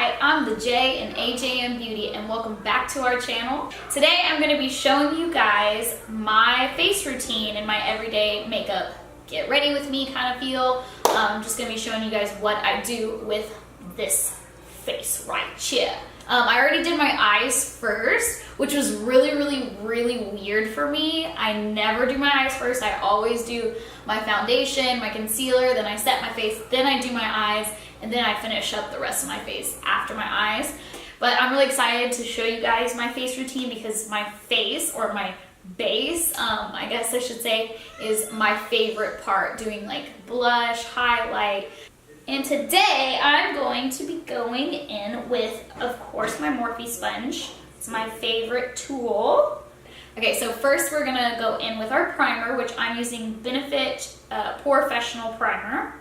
Hi, I'm the J in AJM Beauty and welcome back to our channel. Today I'm going to be showing you guys my face routine and my everyday makeup get ready with me kind of feel. I'm just going to be showing you guys what I do with this face right here. I already did my eyes first, which was really weird for me. I never do my eyes first. I always do my foundation, my concealer, then I set my face, then I do my eyes, and then I finish up the rest of my face after my eyes. But I'm really excited to show you guys my face routine because my face, or my base, I guess I should say, is my favorite part, doing like blush, highlight. And today I'm going to be going in with, of course, my Morphe sponge. It's my favorite tool. Okay, so first we're gonna go in with our primer, which I'm using Benefit Professional Primer.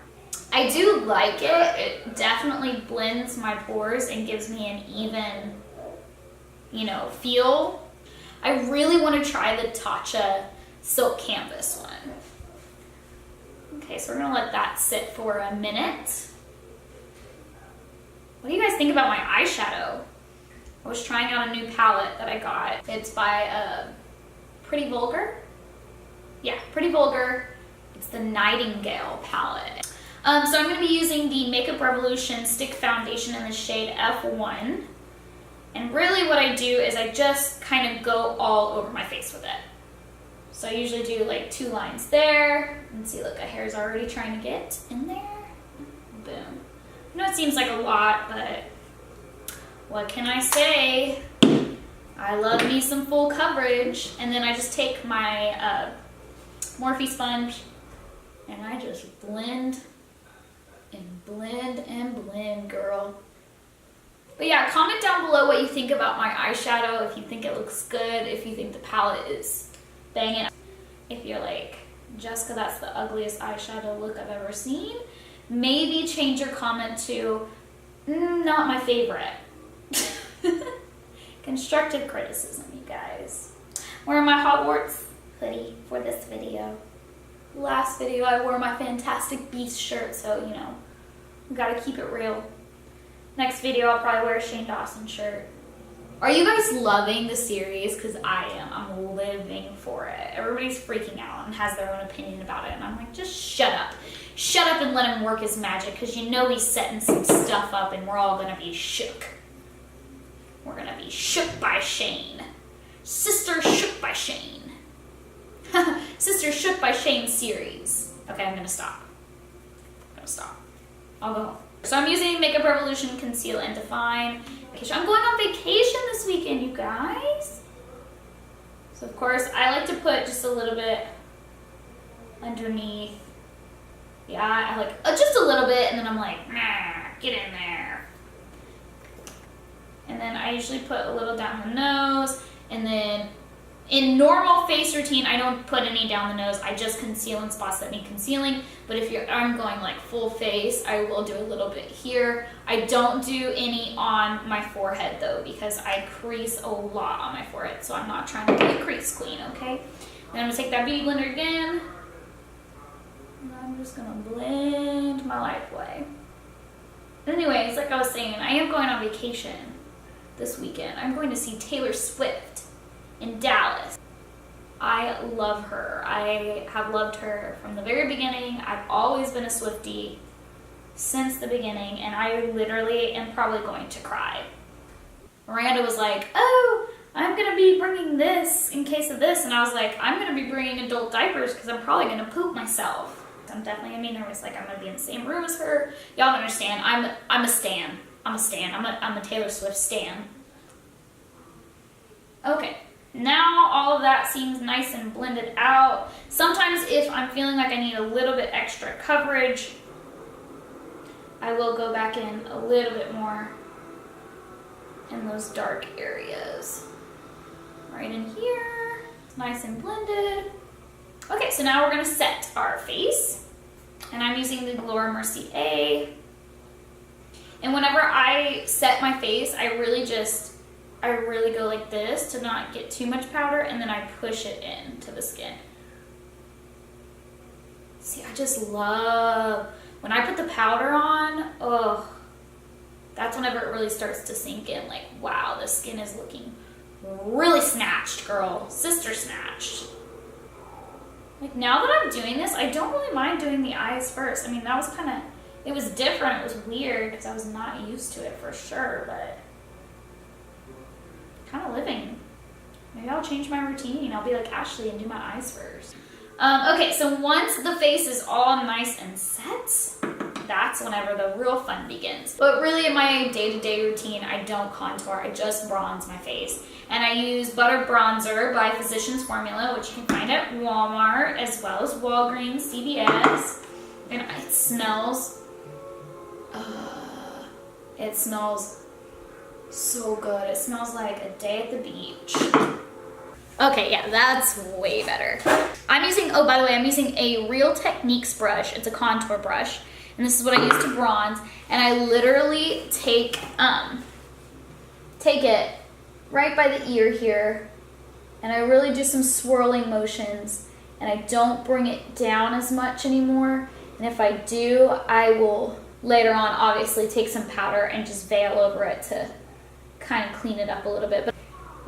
I do like it. It definitely blends my pores and gives me an even, feel. I really want to try the Tatcha Silk Canvas one. Okay, so we're gonna let that sit for a minute. What do you guys think about my eyeshadow? I was trying out a new palette that I got. It's by Pretty Vulgar. Yeah, Pretty Vulgar. It's the Nightingale palette. So I'm gonna be using the Makeup Revolution Stick Foundation in the shade F1. And really what I do is I just kind of go all over my face with it. So I usually do like 2 lines there. And see, look, my hair's already trying to get in there. Boom. I know it seems like a lot, but what can I say? I love me some full coverage. And then I just take my Morphe sponge and I just blend and blend and blend, girl. But yeah, comment down below what you think about my eyeshadow, if you think it looks good, if you think the palette is banging. If you're like, Jessica, that's the ugliest eyeshadow look I've ever seen, maybe change your comment to, not my favorite. Constructive criticism, you guys. Wearing my Hogwarts hoodie for this video. Last video I wore my Fantastic Beasts shirt, so we gotta keep it real. Next video I'll probably wear a Shane Dawson shirt. Are you guys loving the series? Because I am. I'm living for it. Everybody's freaking out and has their own opinion about it. And I'm like, just shut up. Shut up and let him work his magic, because he's setting some stuff up and we're all going to be shook. We're going to be shook by Shane. Sister Shook by Shane. Sister Shook by Shane series. Okay, I'm going to stop. I'll go home. So I'm using Makeup Revolution Conceal and Define. I'm going on vacation this weekend, you guys. So of course, I like to put just a little bit underneath. Yeah, I like just a little bit, and then I'm like, nah, get in there. And then I usually put a little down the nose, and then in normal face routine, I don't put any down the nose. I just conceal in spots that need concealing. But if I'm going like full face, I will do a little bit here. I don't do any on my forehead though, because I crease a lot on my forehead. So I'm not trying to be a crease queen, okay? Then I'm gonna take that beauty blender again. And I'm just gonna blend my life away. Anyways, like I was saying, I am going on vacation this weekend. I'm going to see Taylor Swift in Dallas. I love her. I have loved her from the very beginning. I've always been a Swiftie since the beginning, and I literally am probably going to cry. Miranda was like, oh, I'm gonna be bringing this in case of this, and I was like, I'm gonna be bringing adult diapers because I'm probably gonna poop myself. I'm definitely gonna be nervous, like I'm gonna be in the same room as her. Y'all don't understand. I'm a stan. I'm a Taylor Swift stan. Okay. Now all of that seems nice and blended out. Sometimes if I'm feeling like I need a little bit extra coverage, I will go back in a little bit more in those dark areas. Right in here, it's nice and blended. Okay, so now we're gonna set our face. And I'm using the Glow Mercier A. And whenever I set my face, I really go like this to not get too much powder, and then I push it into the skin. See, I just love, when I put the powder on, oh, that's whenever it really starts to sink in, like, wow, the skin is looking really snatched, girl. Sister snatched. Like, now that I'm doing this, I don't really mind doing the eyes first. I mean, that was kind of, it was different. It was weird because I was not used to it for sure, but kind of living. Maybe I'll change my routine. I'll be like Ashley and do my eyes first. Okay, so once the face is all nice and set, that's whenever the real fun begins. But really in my day-to-day routine, I don't contour, I just bronze my face. And I use Butter Bronzer by Physicians Formula, which you can find at Walmart, as well as Walgreens, CVS. And it smells so good. It smells like a day at the beach. Okay, yeah, that's way better. I'm using, oh, by the way, I'm using a Real Techniques brush. It's a contour brush. And this is what I use to bronze. And I literally take it right by the ear here. And I really do some swirling motions. And I don't bring it down as much anymore. And if I do, I will later on obviously take some powder and just veil over it to kind of clean it up a little bit. But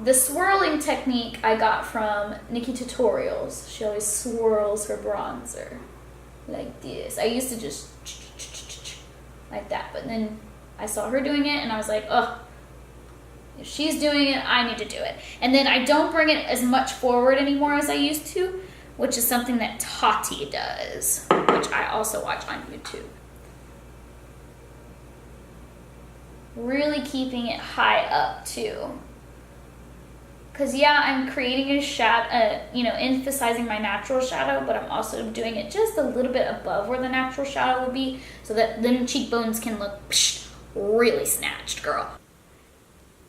the swirling technique I got from Nikki Tutorials. She always swirls her bronzer like this. I used to just like that, but then I saw her doing it and I was like, oh, if she's doing it, I need to do it. And then I don't bring it as much forward anymore as I used to, which is something that Tati does, which I also watch on YouTube. Really keeping it high up too. Because yeah, I'm creating a shadow, emphasizing my natural shadow, but I'm also doing it just a little bit above where the natural shadow would be, so that then cheekbones can look really snatched, girl.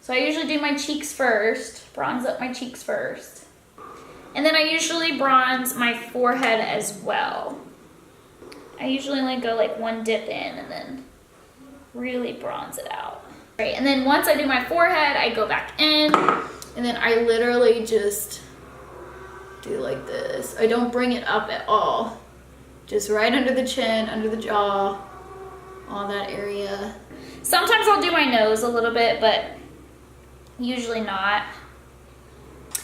So I usually do my cheeks first, bronze up my cheeks first. And then I usually bronze my forehead as well. I usually only go like one dip in and then really bronze it out. Right, and then once I do my forehead, I go back in. And then I literally just do like this. I don't bring it up at all. Just right under the chin, under the jaw, all that area. Sometimes I'll do my nose a little bit, but usually not.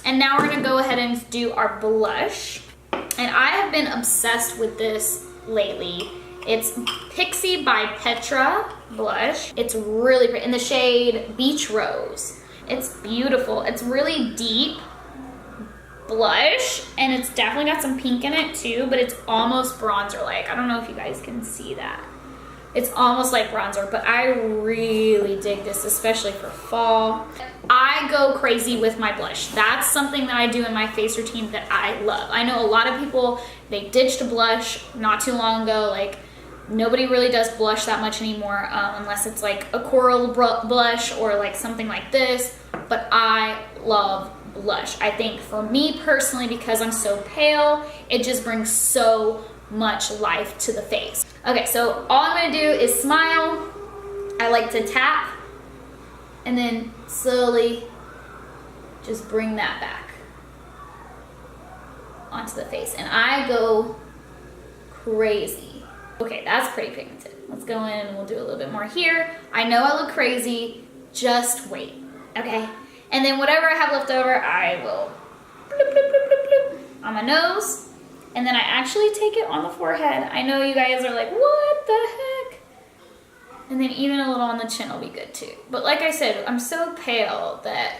And now we're gonna go ahead and do our blush. And I have been obsessed with this lately. It's Pixie by Petra blush. It's really pretty, in the shade Beach Rose. It's beautiful. It's really deep blush, and it's definitely got some pink in it too, but it's almost bronzer-like. I don't know if you guys can see that. It's almost like bronzer, but I really dig this, especially for fall. I go crazy with my blush. That's something that I do in my face routine that I love. I know a lot of people, they ditched a blush not too long ago. Like, nobody really does blush that much anymore, unless it's like a coral blush or like something like this. But I love blush. I think for me personally, because I'm so pale, it just brings so much life to the face. Okay, so all I'm gonna do is smile. I like to tap and then slowly just bring that back onto the face. And I go crazy. Okay, that's pretty pigmented. Let's go in and we'll do a little bit more here. I know I look crazy, just wait, okay? And then whatever I have left over, I will bloop, bloop, bloop, bloop, bloop, on my nose. And then I actually take it on the forehead. I know you guys are like, what the heck? And then even a little on the chin will be good too. But like I said, I'm so pale that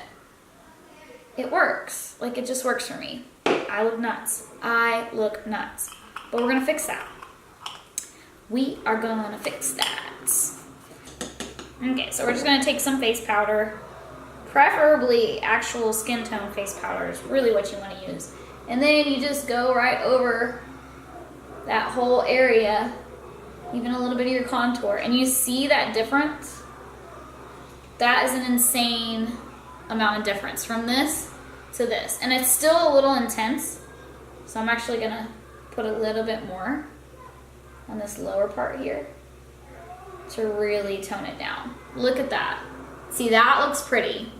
it works. Like, it just works for me. I look nuts. I look nuts. But we're gonna fix that. We are gonna fix that. Okay, so we're just gonna take some face powder. Preferably actual skin tone face powder is really what you wanna use. And then you just go right over that whole area, even a little bit of your contour. And you see that difference? That is an insane amount of difference from this to this. And it's still a little intense, so I'm actually gonna put a little bit more on this lower part here to really tone it down. Look at that. See, that looks pretty.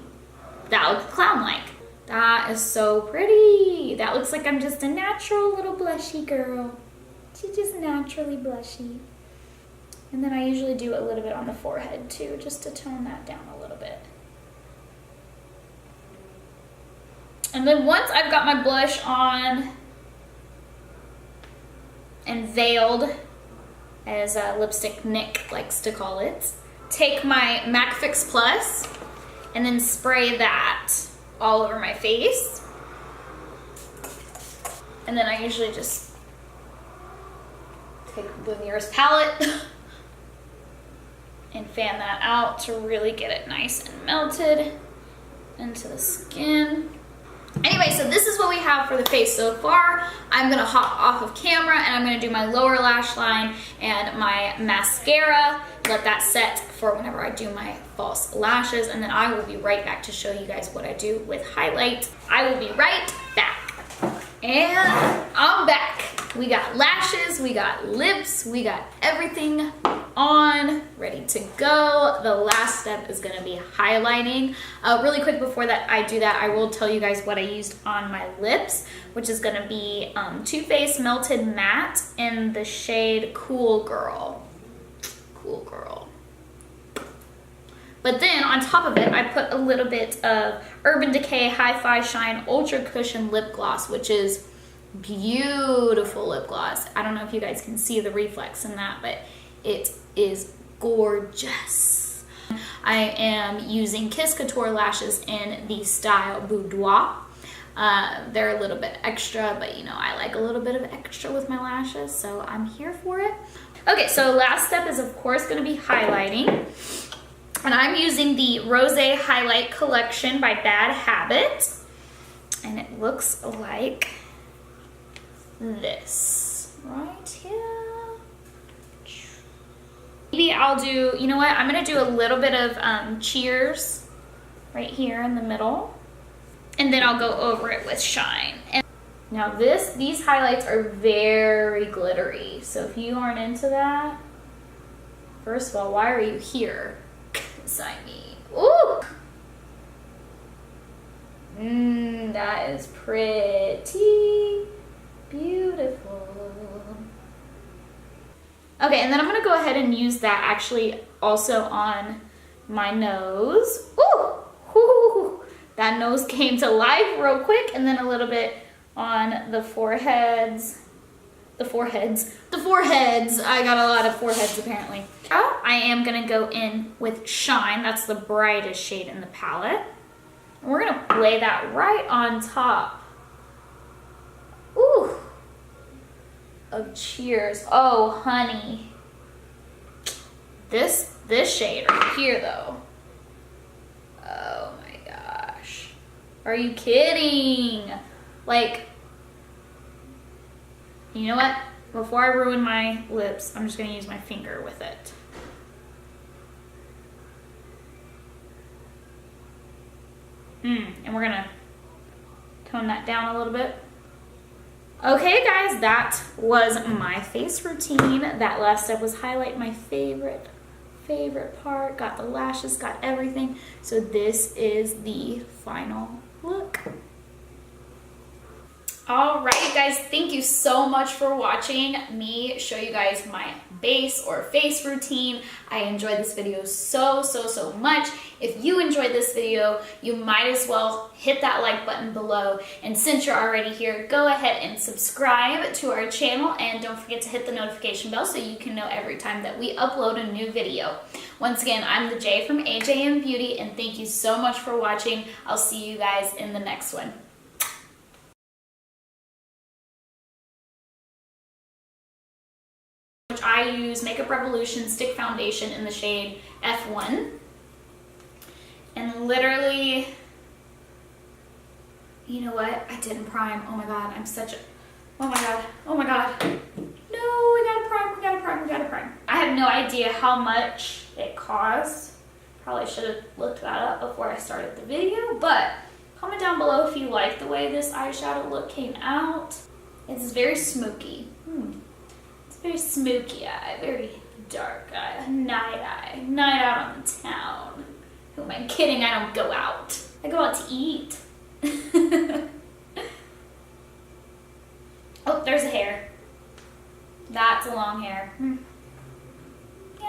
That looks clown-like. That is so pretty. That looks like I'm just a natural little blushy girl. She's just naturally blushy. And then I usually do a little bit on the forehead too, just to tone that down a little bit. And then once I've got my blush on and veiled, as Lipstick Nick likes to call it, take my MAC Fix Plus and then spray that all over my face. And then I usually just take the nearest palette and fan that out to really get it nice and melted into the skin. Anyway, so this is what we have for the face so far. I'm gonna hop off of camera and I'm gonna do my lower lash line and my mascara, let that set for whenever I do my false lashes, and then I will be right back to show you guys what I do with highlight. I will be right back. And I'm back. We got lashes, we got lips, we got everything on, ready to go. The last step is gonna be highlighting. Really quick before that I do that, I will tell you guys what I used on my lips, which is gonna be Too Faced Melted Matte in the shade Cool Girl. Cool Girl. But then on top of it, I put a little bit of Urban Decay Hi-Fi Shine Ultra Cushion Lip Gloss, which is beautiful lip gloss. I don't know if you guys can see the reflex in that, but it is gorgeous. I am using Kiss Couture lashes in the style Boudoir. They're a little bit extra, but you know, I like a little bit of extra with my lashes, so I'm here for it. Okay, so last step is of course gonna be highlighting. And I'm using the Rosé Highlight Collection by Bad Habit. And it looks like this right here. Maybe I'll do, you know what, I'm gonna do a little bit of Cheers right here in the middle. And then I'll go over it with Shine. And now these highlights are very glittery. So if you aren't into that, first of all, why are you here? I mean, ooh! That is pretty beautiful. Okay, and then I'm gonna go ahead and use that actually also on my nose. Ooh! Ooh! That nose came to life real quick, and then a little bit on the foreheads. The foreheads. I got a lot of foreheads apparently. I am gonna go in with Shine. That's the brightest shade in the palette. And we're gonna lay that right on top. Ooh. Of Cheers. Oh, honey. This shade right here though. Oh my gosh. Are you kidding? Like, you know what? Before I ruin my lips, I'm just gonna use my finger with it. And we're gonna tone that down a little bit. Okay guys, that was my face routine. That last step was highlight, my favorite part. Got the lashes, got everything. So this is the final look. All right, guys, thank you so much for watching me show you guys my base or face routine. I enjoyed this video so much. If you enjoyed this video, you might as well hit that like button below. And since you're already here, go ahead and subscribe to our channel, and don't forget to hit the notification bell so you can know every time that we upload a new video. Once again, I'm the J from AJM Beauty, and thank you so much for watching. I'll see you guys in the next one. I use Makeup Revolution Stick Foundation in the shade F1. And literally, you know what? I didn't prime. Oh my god, I'm such a... Oh my god. Oh my god. No, we gotta prime. I have no idea how much it cost. Probably should have looked that up before I started the video, but comment down below if you like the way this eyeshadow look came out. It's very smoky. Very smoky eye, very dark eye, night out on the town. Who am I kidding? I don't go out. I go out to eat. Oh, there's a hair. That's a long hair. Yeah,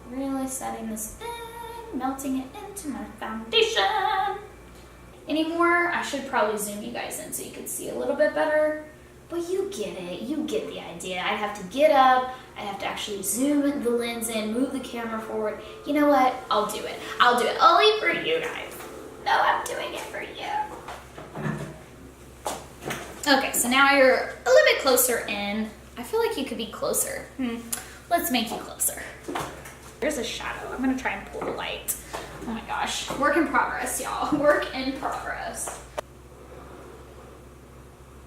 Really setting this in, melting it into my foundation. Any more? I should probably zoom you guys in so you can see a little bit better. But you get it. You get the idea. I'd have to get up. I'd have to actually zoom the lens in, move the camera forward. You know what? I'll do it. I'll do it only for you guys. No, I'm doing it for you. Okay, so now you're a little bit closer in. I feel like you could be closer. Let's make you closer. There's a shadow. I'm gonna try and pull the light. Oh my gosh. Work in progress, y'all. Work in progress.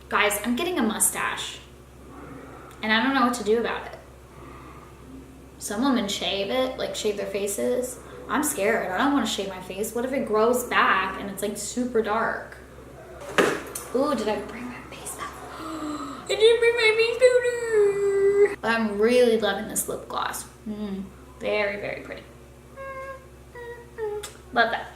Guys, I'm getting a mustache. And I don't know what to do about it. Some women shave it, like shave their faces. I'm scared. I don't want to shave my face. What if it grows back and it's like super dark? Ooh, did I bring my face back? I didn't bring my face powder. But I'm really loving this lip gloss. Very, very pretty. Love that.